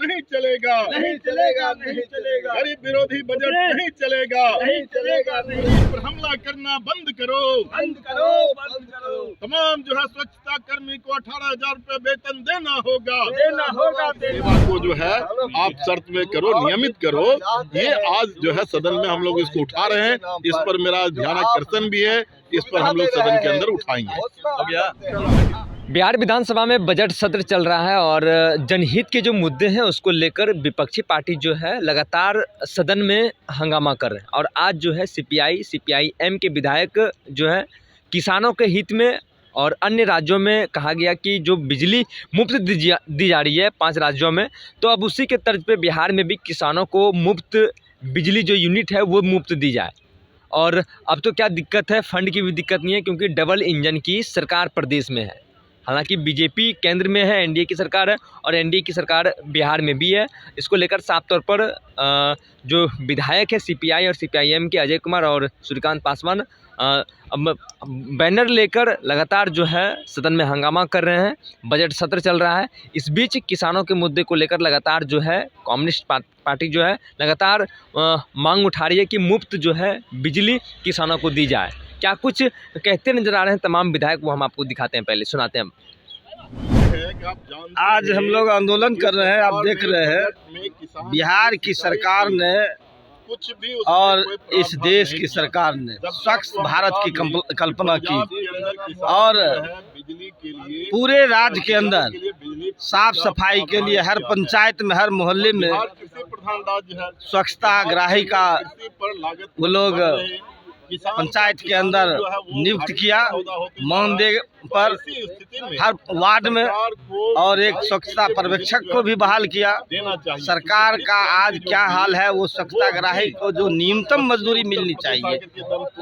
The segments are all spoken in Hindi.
नहीं चलेगा, नहीं चलेगा, नहीं चलेगा। गरीब विरोधी बजट नहीं चलेगा, नहीं चलेगा, नहीं। इस पर हमला करना बंद करो, बंद करो, बंद करो। तमाम जो है स्वच्छता कर्मी को 18,000 रुपए वेतन देना होगा, देना होगा, सेवा को जो है आप शर्त में करो, नियमित करो। ये आज जो है सदन में हम लोग इसको उठा रहे हैं, इस पर मेरा ध्यानाकर्षण भी है, इस पर हम लोग सदन के अंदर उठाएंगे। बिहार विधानसभा में बजट सत्र चल रहा है और जनहित के जो मुद्दे हैं उसको लेकर विपक्षी पार्टी जो है लगातार सदन में हंगामा कर रहे हैं। और आज जो है CPI-एम के विधायक जो है किसानों के हित में और अन्य राज्यों में कहा गया कि जो बिजली मुफ्त दी जा रही है 5 राज्यों में, तो अब उसी के तर्ज पे बिहार में भी किसानों को मुफ्त बिजली जो यूनिट है वो मुफ्त दी जाए। और अब तो क्या दिक्कत है, फंड की भी दिक्कत नहीं है क्योंकि डबल इंजन की सरकार प्रदेश में है। हालांकि बीजेपी केंद्र में है, एनडीए की सरकार है और एनडीए की सरकार बिहार में भी है। इसको लेकर साफ तौर पर जो विधायक है CPI और CPI-एम के अजय कुमार और सूर्यकांत पासवान बैनर लेकर लगातार जो है सदन में हंगामा कर रहे हैं। बजट सत्र चल रहा है, इस बीच किसानों के मुद्दे को लेकर लगातार जो है कम्युनिस्ट पार्टी जो है लगातार मांग उठा रही है कि मुफ्त जो है बिजली किसानों को दी जाए। क्या कुछ कहते नजर आ रहे हैं तमाम विधायक, वो हम आपको दिखाते हैं, पहले सुनाते हैं। आज हम लोग आंदोलन कर रहे हैं, आप देख रहे हैं बिहार की सरकार ने कुछ भी और इस देश की सरकार ने स्वच्छ भारत की कल्पना की और पूरे राज्य के अंदर साफ सफाई के लिए हर पंचायत में, हर मोहल्ले में स्वच्छता ग्राही का वो लोग पंचायत के अंदर नियुक्त किया, मानदेय पर हर वार्ड में, और एक स्वच्छता पर्यवेक्षक को भी बहाल किया। सरकार का आज क्या हाल है, वो स्वच्छता ग्राही को जो न्यूनतम मजदूरी मिलनी चाहिए,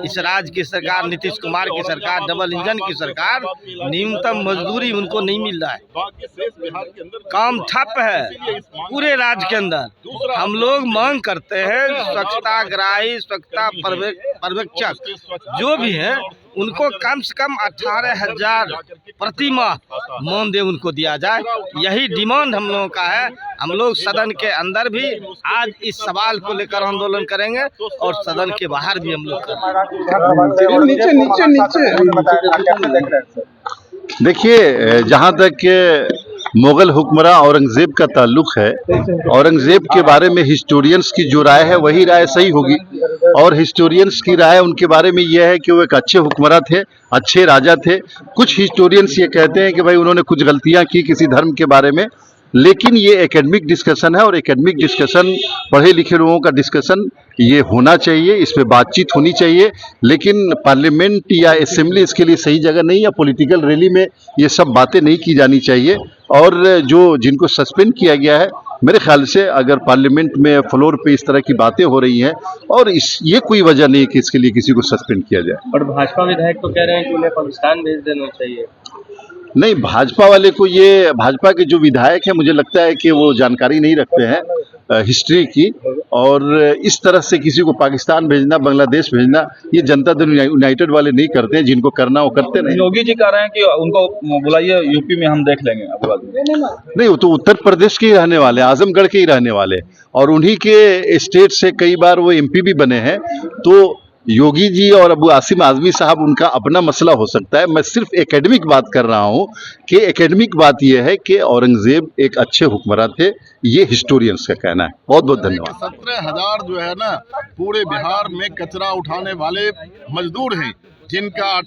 इस राज्य की सरकार, नीतीश कुमार की सरकार, डबल इंजन की सरकार, न्यूनतम मजदूरी उनको नहीं मिल रहा है, काम ठप है पूरे राज्य के अंदर। हम लोग मांग करते हैं स्वच्छता ग्राही, स्वच्छता पर्यवेक्षक जो भी है उनको कम से कम 18,000 प्रति माह मानदेय उनको दिया जाए। यही डिमांड हम लोगों का है। हम लोग सदन के अंदर भी आज इस सवाल को लेकर आंदोलन करेंगे और सदन के बाहर भी हम लोग करेंगे। देखिए, जहाँ तक मुगल हुक्मरान औरंगजेब का ताल्लुक है, औरंगजेब के बारे में हिस्टोरियंस की जो राय है वही राय सही होगी। और हिस्टोरियंस की राय उनके बारे में यह है कि वो एक अच्छे हुक्मरान थे, अच्छे राजा थे। कुछ हिस्टोरियंस ये कहते हैं कि भाई उन्होंने कुछ गलतियां की किसी धर्म के बारे में, लेकिन ये एकेडमिक डिस्कशन है और एकेडमिक डिस्कशन, पढ़े लिखे लोगों का डिस्कशन ये होना चाहिए, इस पे बातचीत होनी चाहिए। लेकिन पार्लियामेंट या असेंबली इसके लिए सही जगह नहीं है। पॉलिटिकल रैली में ये सब बातें नहीं की जानी चाहिए। और जो जिनको सस्पेंड किया गया है, मेरे ख्याल से अगर पार्लियामेंट में फ्लोर पे इस तरह की बातें हो रही हैं और ये कोई वजह नहीं है कि इसके लिए किसी को सस्पेंड किया जाए। और भाजपा विधायक तो कह रहे हैं कि उन्हें पाकिस्तान भेज देना चाहिए। नहीं, भाजपा वाले को, ये भाजपा के जो विधायक हैं मुझे लगता है कि वो जानकारी नहीं रखते हैं हिस्ट्री की, और इस तरह से किसी को पाकिस्तान भेजना, बांग्लादेश भेजना, ये जनता दल यूनाइटेड वाले नहीं करते हैं। जिनको करना वो करते नहीं। योगी जी कह रहे हैं कि उनको बुलाइए, यूपी में हम देख लेंगे। नहीं, वो तो उत्तर प्रदेश के ही रहने वाले, आजमगढ़ के ही रहने वाले, और उन्हीं के स्टेट से कई बार वो MP भी बने हैं। तो योगी जी और अबू आसिम आजमी साहब, उनका अपना मसला हो सकता है। मैं सिर्फ एकेडमिक बात कर रहा हूं कि एकेडमिक बात यह है कि औरंगजेब एक अच्छे हुक्मरान थे, ये हिस्टोरियंस का कहना है। बहुत बहुत धन्यवाद। 17,000 जो है ना पूरे बिहार में कचरा उठाने वाले मजदूर हैं, जिनका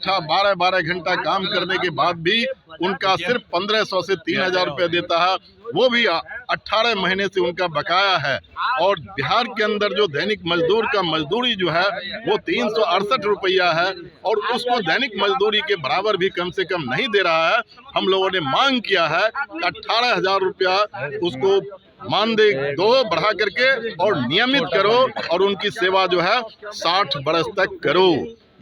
12 घंटा काम करने के बाद भी उनका सिर्फ 1,500 से 3,000 रुपये देता है, वो भी 18 महीने से उनका बकाया है। और बिहार के अंदर जो दैनिक मजदूर का मजदूरी जो है वो 368 रुपया है, और उसको दैनिक मजदूरी के बराबर भी कम से कम नहीं दे रहा है। हम लोगों ने मांग किया है कि 18,000 रुपया उसको मानदेय दो बढ़ा करके और नियमित करो, और उनकी सेवा जो है 60 बरस तक करो।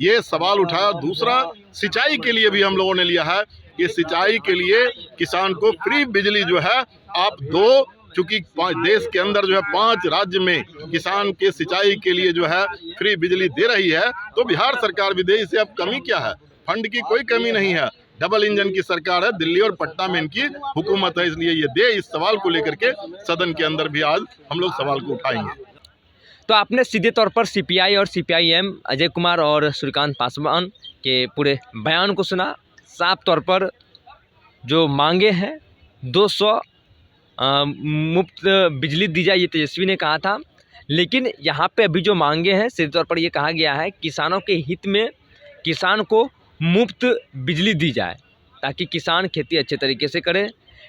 ये सवाल उठाया। दूसरा, सिंचाई के लिए भी हम लोगों ने लिया है कि सिंचाई के लिए किसान को फ्री बिजली जो है आप दो, चूंकि देश के अंदर जो है 5 राज्य में किसान के सिंचाई के लिए जो है फ्री बिजली दे रही है, तो बिहार सरकार भी दे। इसे अब कमी क्या है? फंड की कोई कमी नहीं है। डबल इंजन की सरकार है, दिल्ली और पटना में इनकी हुकूमत है, इसलिए ये दे। इस सवाल को लेकर के सदन के अंदर भी आज हम लोग सवाल को उठाएंगे। तो आपने सीधे तौर पर सीपीआई और सीपीआईएम अजय कुमार और सूर्यकांत पासवान के पूरे बयान को सुना। साफ तौर पर जो मांगे हैं 200 मुफ्त बिजली दी जाए, ये तेजस्वी ने कहा था, लेकिन यहाँ पे अभी जो मांगे हैं सीधे तौर पर ये कहा गया है किसानों के हित में किसान को मुफ्त बिजली दी जाए ताकि किसान खेती अच्छे तरीके से करे।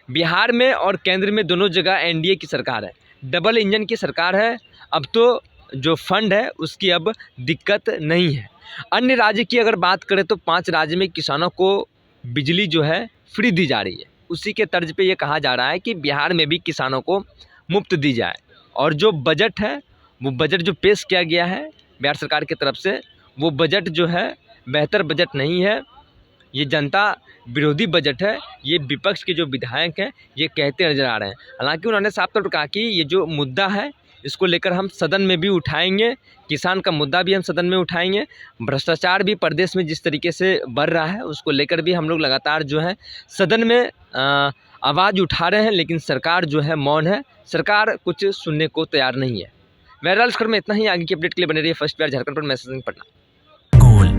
बिहार में और केंद्र में दोनों जगह एनडीए की सरकार है, डबल इंजन की सरकार है। अब तो जो फंड है उसकी अब दिक्कत नहीं है। अन्य राज्य की अगर बात करें तो 5 राज्य में किसानों को बिजली जो है फ्री दी जा रही है। उसी के तर्ज पे ये कहा जा रहा है कि बिहार में भी किसानों को मुफ्त दी जाए। और जो बजट है वो बजट जो पेश किया गया है बिहार सरकार की तरफ से, वो बजट जो है बेहतर बजट नहीं है, ये जनता विरोधी बजट है। ये विपक्ष के जो विधायक हैं ये कहते नजर आ रहे हैं। हालांकि उन्होंने साफ तौर पर कहा कि ये जो मुद्दा है इसको लेकर हम सदन में भी उठाएंगे, किसान का मुद्दा भी हम सदन में उठाएंगे। भ्रष्टाचार भी प्रदेश में जिस तरीके से बढ़ रहा है उसको लेकर भी हम लोग लगातार जो है सदन में आवाज़ उठा रहे हैं, लेकिन सरकार जो है मौन है, सरकार कुछ सुनने को तैयार नहीं है। बहरहाल खबर में इतना ही। आगे की अपडेट के लिए बने रहिए फर्स्ट बिहार झारखंड पर। मैसेजिंग पढ़ना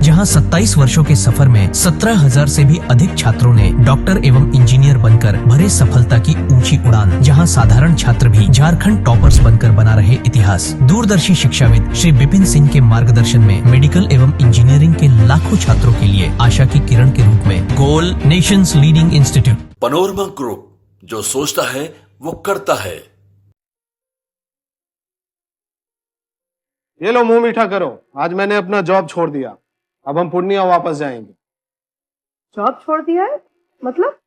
जहां 27 वर्षों के सफर में 17,000 से भी अधिक छात्रों ने डॉक्टर एवं इंजीनियर बनकर भरे सफलता की ऊंची उड़ान। जहां साधारण छात्र भी झारखंड टॉपर्स बनकर बना रहे इतिहास। दूरदर्शी शिक्षाविद श्री विपिन सिंह के मार्गदर्शन में मेडिकल एवं इंजीनियरिंग के लाखों छात्रों के लिए आशा की किरण के रूप में गोल nation's leading institute. Panorama group, जो सोचता है वो करता है। ये लो मुंह मीठा करो, आज मैंने अपना जॉब छोड़ दिया, अब हम पूर्णिया वापस जाएंगे। जॉब छोड़ दिया है? मतलब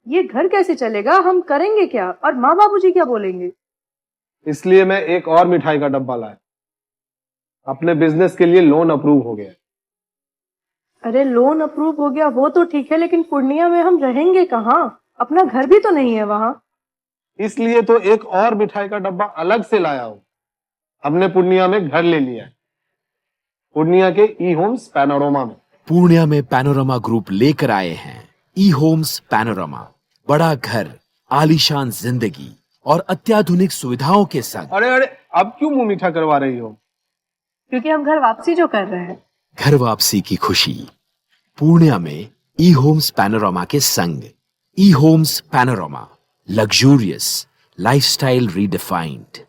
ये घर कैसे चलेगा, हम करेंगे क्या और माँ बाबूजी क्या बोलेंगे? इसलिए मैं एक और मिठाई का डब्बा लाया, अपने बिजनेस के लिए लोन अप्रूव हो गया। अरे लोन अप्रूव हो गया वो तो ठीक है, लेकिन पूर्णिया में हम रहेंगे कहाँ? अपना घर भी तो नहीं है वहाँ। इसलिए तो एक और मिठाई का डब्बा अलग से लाया हूँ। हमने पूर्णिया में घर ले लिया है, पूर्णिया के ई होम्स पैनोरमा में। पूर्णिया में पैनोरमा ग्रुप लेकर आए हैं ई होम्स पैनोरमा। बड़ा घर, आलीशान जिंदगी और अत्याधुनिक सुविधाओं के संग। अरे अरे अब क्यों मुंह मीठा करवा रही हो? क्योंकि हम घर वापसी जो कर रहे हैं। घर वापसी की खुशी पूर्णिया में ई होम्स पैनोरमा के संग। E homes Panorama, luxurious lifestyle redefined.